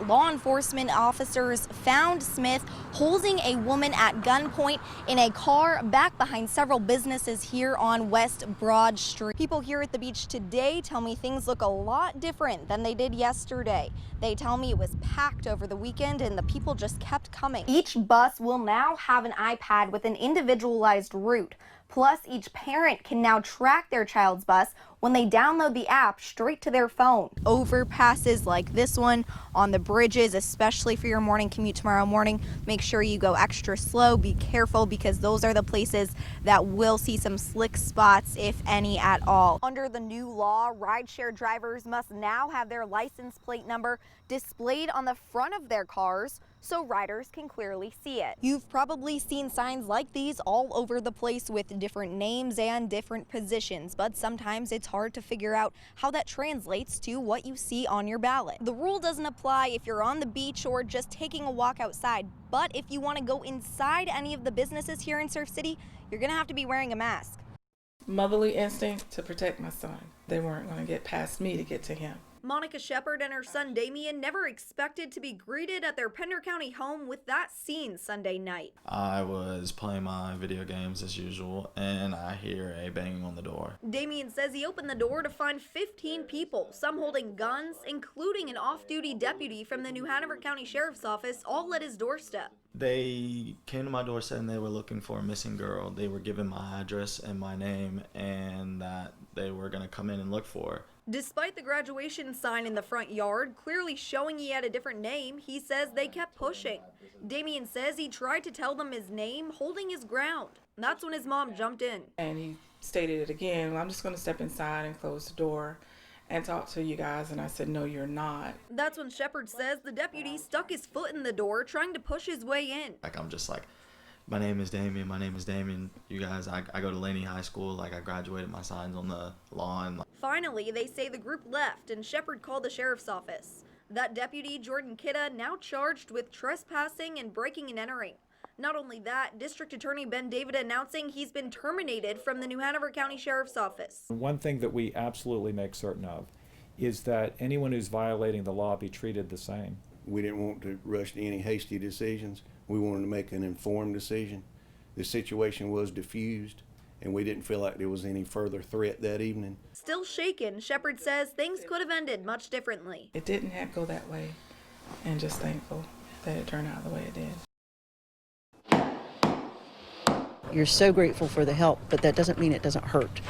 Law enforcement officers found Smith holding a woman at gunpoint in a car back behind several businesses here on West Broad Street. People here at the beach today tell me things look a lot different than they did yesterday. They tell me it was packed over the weekend and the people just kept coming. Each bus will now have an iPad with an individualized route. Plus, each parent can now track their child's bus when they download the app straight to their phone. Overpasses like this one on the bridges, especially for your morning commute tomorrow morning, make sure you go extra slow. Be careful because those are the places that will see some slick spots, if any at all. Under the new law, rideshare drivers must now have their license plate number displayed on the front of their cars so riders can clearly see it. You've probably seen signs like these all over the place with different names and different positions, but sometimes it's hard to figure out how that translates to what you see on your ballot. The rule doesn't apply if you're on the beach or just taking a walk outside, but if you want to go inside any of the businesses here in Surf City, you're gonna have to be wearing a mask. Motherly instinct to protect my son. They weren't going to get past me to get to him. Monica Shepard and her son Damien never expected to be greeted at their Pender County home with that scene Sunday night. I was playing my video games as usual, and I hear a banging on the door. Damien says he opened the door to find 15 people, some holding guns, including an off-duty deputy from the New Hanover County Sheriff's Office, all at his doorstep. They came to my door saying they were looking for a missing girl. They were given my address and my name, and that they were going to come in and look for her. Despite the graduation sign in the front yard clearly showing he had a different name, he says they kept pushing. Damien says he tried to tell them his name, holding his ground. That's when his mom jumped in. And he stated it again, I'm just going to step inside and close the door and talk to you guys. And I said, no, you're not. That's when Shepard says the deputy stuck his foot in the door, trying to push his way in. I'm just like, my name is Damien, my name is Damien. You guys, I go to Laney High School, I graduated, my sign's on the lawn. Finally, they say the group left and Shepard called the sheriff's office. That deputy, Jordan Kidda, now charged with trespassing and breaking and entering. Not only that, District Attorney Ben David announcing he's been terminated from the New Hanover County Sheriff's Office. One thing that we absolutely make certain of is that anyone who's violating the law be treated the same. We didn't want to rush to any hasty decisions. We wanted to make an informed decision. The situation was diffused, and we didn't feel like there was any further threat that evening. Still shaken, Shepard says things could have ended much differently. It didn't have to go that way, and just thankful that it turned out the way it did. You're so grateful for the help, but that doesn't mean it doesn't hurt.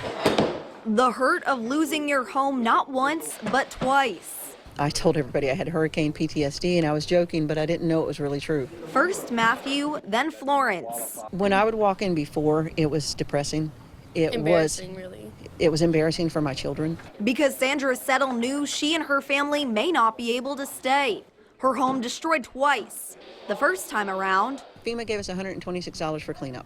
The hurt of losing your home not once, but twice. I told everybody I had hurricane PTSD, and I was joking, but I didn't know it was really true. First Matthew, then Florence. When I would walk in before, it was depressing. Embarrassing, really. It was embarrassing for my children. Because Sandra Settle knew she and her family may not be able to stay. Her home destroyed twice. The first time around, FEMA gave us $126 for cleanup.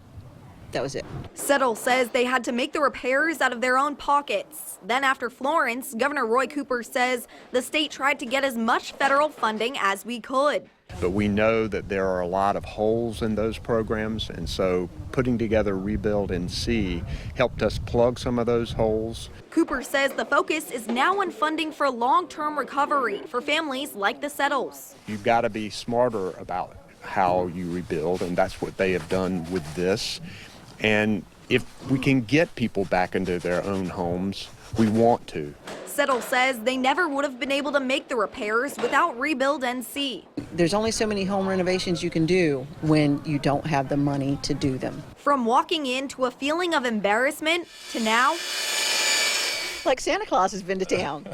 That was it. Settle says they had to make the repairs out of their own pockets. Then after Florence, Governor Roy Cooper says the state tried to get as much federal funding as we could. But we know that there are a lot of holes in those programs, and so putting together Rebuild NC helped us plug some of those holes. Cooper says the focus is now on funding for long-term recovery for families like the Settles. You've got to be smarter about how you rebuild, and that's what they have done with this. And if we can get people back into their own homes, we want to. Settle says they never would have been able to make the repairs without Rebuild NC. There's only so many home renovations you can do when you don't have the money to do them. From walking into a feeling of embarrassment to now, like Santa Claus has been to town.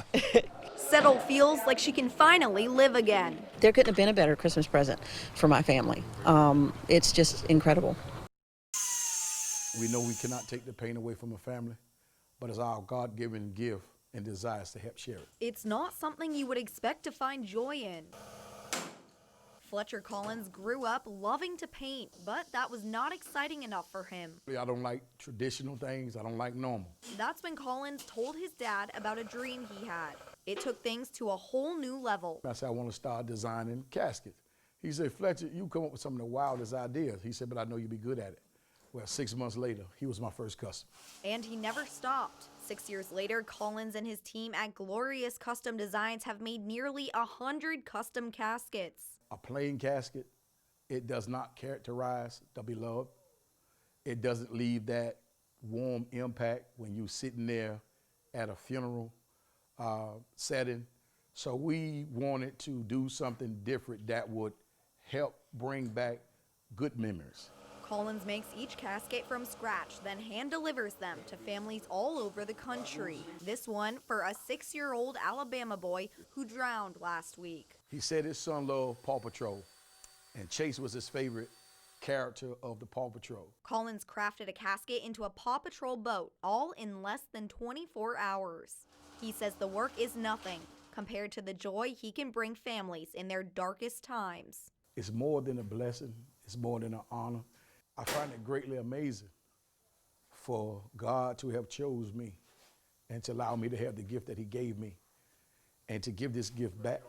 Settle feels like she can finally live again. There couldn't have been a better Christmas present for my family. It's just incredible. We know we cannot take the pain away from a family, but it's our God-given gift and desires to help share it. It's not something you would expect to find joy in. Fletcher Collins grew up loving to paint, but that was not exciting enough for him. I don't like traditional things. I don't like normal. That's when Collins told his dad about a dream he had. It took things to a whole new level. I said, I want to start designing caskets. He said, Fletcher, you come up with some of the wildest ideas. He said, but I know you'll be good at it. Well, 6 months later, he was my first customer. And he never stopped. 6 years later, Collins and his team at Glorious Custom Designs have made nearly 100 custom caskets. A plain casket, it does not characterize the beloved. It doesn't leave that warm impact when you're sitting there at a funeral setting. So we wanted to do something different that would help bring back good memories. Collins makes each casket from scratch, then hand delivers them to families all over the country. This one for a 6-year-old Alabama boy who drowned last week. He said his son loved Paw Patrol, and Chase was his favorite character of the Paw Patrol. Collins crafted a casket into a Paw Patrol boat, all in less than 24 hours. He says the work is nothing compared to the joy he can bring families in their darkest times. It's more than a blessing, it's more than an honor. I find it greatly amazing for God to have chose me and to allow me to have the gift that he gave me and to give this gift back